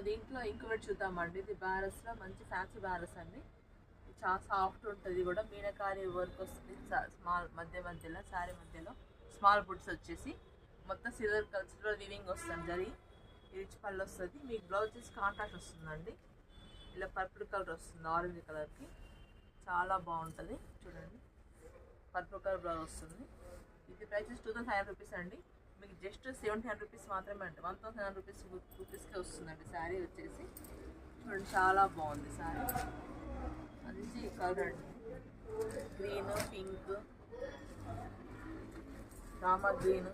దీంట్లో ఇంకొకటి చూద్దామండి. ఇది బనారస్లో మంచి ఫ్యాన్సీ బనారస్ అండి. చాలా సాఫ్ట్ ఉంటుంది కూడా. మీనకారి వర్క్ వస్తుంది స్మాల్ మధ్యలో శారీ మధ్యలో స్మాల్ బుట్స్ వచ్చేసి మొత్తం సిల్వర్ వీవింగ్ వస్తుంది. జరీ రిచ్ పళ్ళు వస్తుంది. మీకు బ్లౌజ్ వచ్చేసి కాంట్రాస్ట్ వస్తుందండి. ఇలా పర్పుల్ కలర్ వస్తుంది ఆరెంజ్ కలర్కి. చాలా బాగుంటుంది చూడండి. పర్పుల్ కలర్ బ్లౌజ్ వస్తుంది. ఇది ప్రైస్ 2500 రూపీస్ అండి. మీకు జస్ట్ 700 రూపీస్ మాత్రమే అండి. 1000 రూపీస్కే వస్తుందండి శారీ వచ్చేసి. చూడండి చాలా బాగుంది శారీ. మంచి కలర్ అండి. గ్రీన్, పింక్, రామా గ్రీన్,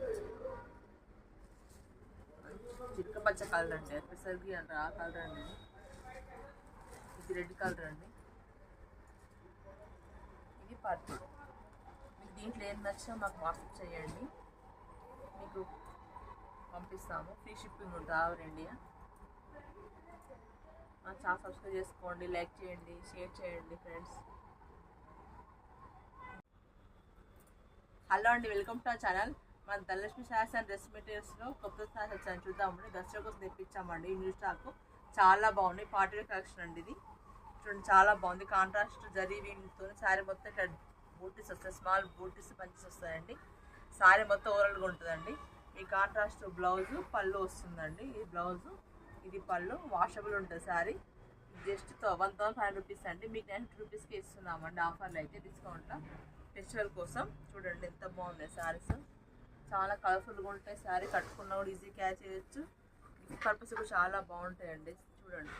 చిక్క పచ్చ కలర్ అండి. పెసర్ గ్రీన్ అంటారు ఆ కలర్ అండి. ఇది రెడ్ కలర్ అండి. ఇది పర్పుల్. మీకు దీంట్లో ఏం నచ్చినా మాకు వాట్సాప్ చేయండి, మీకు పంపిస్తాము. ఫ్రీ షిప్పింగ్ ఉంటుంది ఆల్ ఇండియా. మా ఛానల్ సబ్స్క్రైబ్ చేసుకోండి, లైక్ చేయండి, షేర్ చేయండి ఫ్రెండ్స్. హలో అండి, వెల్కమ్ టు అవర్ ఛానల్. మన ధనలక్ష్మి శారీస్ అండ్ డ్రెస్ మెటీరియల్స్లో కొత్త శారీస్ వచ్చాను చూద్దామండి. దసరా కోసం తెప్పించామండి. న్యూ స్టాక్ చాలా బాగుంది. పార్టీ వేర్ కలెక్షన్ అండి ఇది. చూడండి చాలా బాగుంది. కాంట్రాస్ట్ జరీ వీవింగ్తో శారీ మొత్తం ఇట్లా బూటీస్ వస్తాయి. స్మాల్ బూటీస్ పంచెస్ వస్తాయండి. శారీ మొత్తం ఓవరాల్గా ఉంటుందండి. ఈ కాంట్రాస్ట్ బ్లౌజు పళ్ళు వస్తుందండి. ఈ బ్లౌజు ఇది పళ్ళు. వాషబుల్ ఉంటుంది శారీ. జస్ట్ 1500 రూపీస్ అండి. మీకు 90 రూపీస్కి ఇస్తున్నామండి ఆఫర్లు అయితే, డిస్కౌంట్లో ఫెస్టివల్ కోసం. చూడండి ఎంత బాగుంది శారీస్. చాలా కలర్ఫుల్గా ఉంటాయి. శారీ కట్టుకున్నా కూడా ఈజీ క్యాచ్ చేయొచ్చు. గిఫ్ట్ పర్పస్ కూడా చాలా బాగుంటాయండి. చూడండి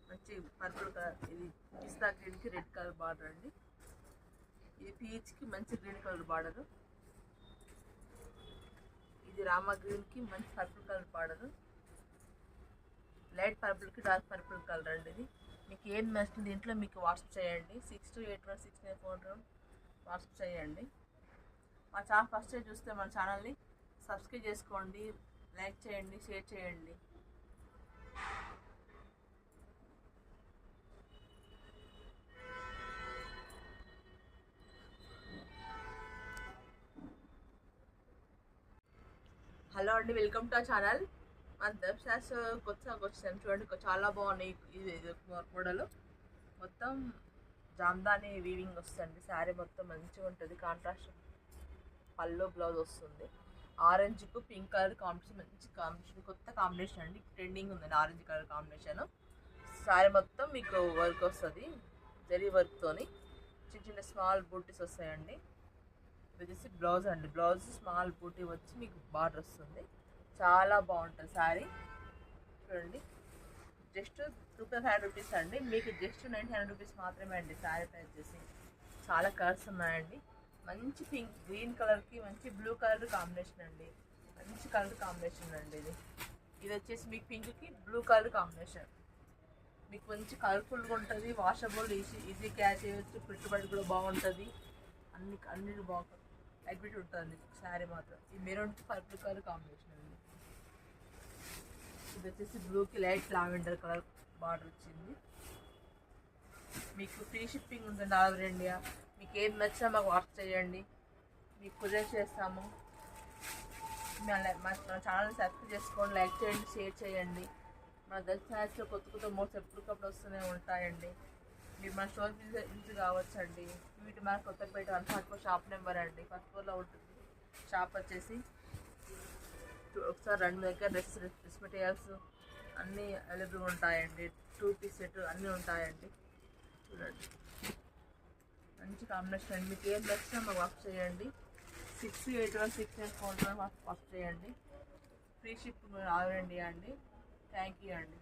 మంచి పర్పుల్ కలర్. ఇది పిస్తా గ్రీన్కి రెడ్ కలర్ బార్డర్ అండి. ఇది పీచ్కి మంచి గ్రీన్ కలర్ బార్డరు. ఇది రామా గ్రీన్కి మంచి పర్పుల్ కలర్ బార్డరు. లైట్ పర్పుల్కి డార్క్ పర్పుల్ కలర్ అండి. ఇది మీకు ఏం నచ్చింది దీంట్లో మీకు వాట్సాప్ చేయండి. 62816941 వాట్సాప్ చేయండి. మా ఛానల్ ఫస్ట్ టైం చూస్తే మన ఛానల్ని సబ్స్క్రైబ్ చేసుకోండి, లైక్ చేయండి, షేర్ చేయండి. హలో అండి, వెల్కమ్ టు అవర్ ఛానల్. మన దర్శాస్ కొత్తగా వచ్చాను చూడండి. చాలా బాగున్నాయి. ఇది మోడల్ మొత్తం జామ్దాని వీవింగ్ వస్తుంది. శారీ మొత్తం మంచిగా ఉంటుంది. కాంట్రాస్ట్ పల్లో బ్లౌజ్ వస్తుంది. ఆరెంజ్కు పింక్ కలర్ కాంబినేషన్, మంచి కాంబినేషన్, కొత్త కాంబినేషన్ అండి. ట్రెండింగ్ ఉందండి ఆరెంజ్ కలర్ కాంబినేషన్. శారీ మొత్తం మీకు వర్క్ వస్తుంది. జరీ వర్క్తోని చిన్న చిన్న స్మాల్ బూటీస్ వస్తాయండి. ఇది వచ్చేసి బ్లౌజ్ అండి. బ్లౌజ్ స్మాల్ బూటీ వచ్చి మీకు బార్డర్ వస్తుంది. చాలా బాగుంటుంది శారీ. చూడండి జస్ట్ 2500 రూపీస్ అండి. మీకు జస్ట్ 900 రూపీస్ మాత్రమే అండి శారీ ప్రైస్ చేసి. చాలా కలర్స్ ఉన్నాయండి. మంచి పింక్, గ్రీన్ కలర్కి మంచి బ్లూ కలర్ కాంబినేషన్ అండి. మంచి కలర్ కాంబినేషన్ అండి ఇది. ఇది వచ్చేసి మీకు పింక్కి బ్లూ కలర్ కాంబినేషన్. మీకు మంచి కలర్ఫుల్గా ఉంటుంది. వాషబుల్, ఈజీ క్యాచ్ చేయవచ్చు. పెట్టుబడి కూడా బాగుంటుంది. అన్నిటి బాగుంటుంది. లైట్ వెయిట్ ఉంటుంది శారీ మాత్రం. ఈ మెరూన్కి పర్పుల్ కలర్ కాంబినేషన్ అండి. ఇది వచ్చేసి బ్లూకి లైట్ లావెండర్ కలర్ బార్డర్ వచ్చింది. మీకు ఫ్రీ షిప్పింగ్ ఉంటుంది ఆల్ ఓవర్ ఇండియా. మీకు ఏది నచ్చినా మాకు వాట్సాప్ చేయండి, మీకు కురియర్ చేస్తాము. మన ఛానల్ని సబ్స్క్రైబ్ చేసుకోండి, లైక్ చేయండి, షేర్ చేయండి. మన దర్శనాల్లో కొత్త మోడ్స్ ఎప్పటికప్పుడు వస్తూనే ఉంటాయండి. మీరు మన స్టోర్ విజిట్ కావచ్చండి. వీటి మన కొత్తపేట 144 షాప్ నెంబర్ అండి. ఫస్ట్ ఫ్లోర్లో ఉంటుంది షాప్ వచ్చేసి. ఒకసారి రెండు దగ్గర డ్రెస్ మెటీరియల్స్ అన్నీ అవైలబుల్గా ఉంటాయండి. 2 పీస్ సెట్ అన్నీ ఉంటాయండి. చూడండి మంచి కాంబినేషన్ అండి. మీకు ఏం నచ్చినా మాకు వాట్సాప్ చేయండి. 62816941 వాట్సాప్ చేయండి. ఫ్రీ షిప్ ఆల్ ఇండియా అండి. థ్యాంక్ యూ అండి.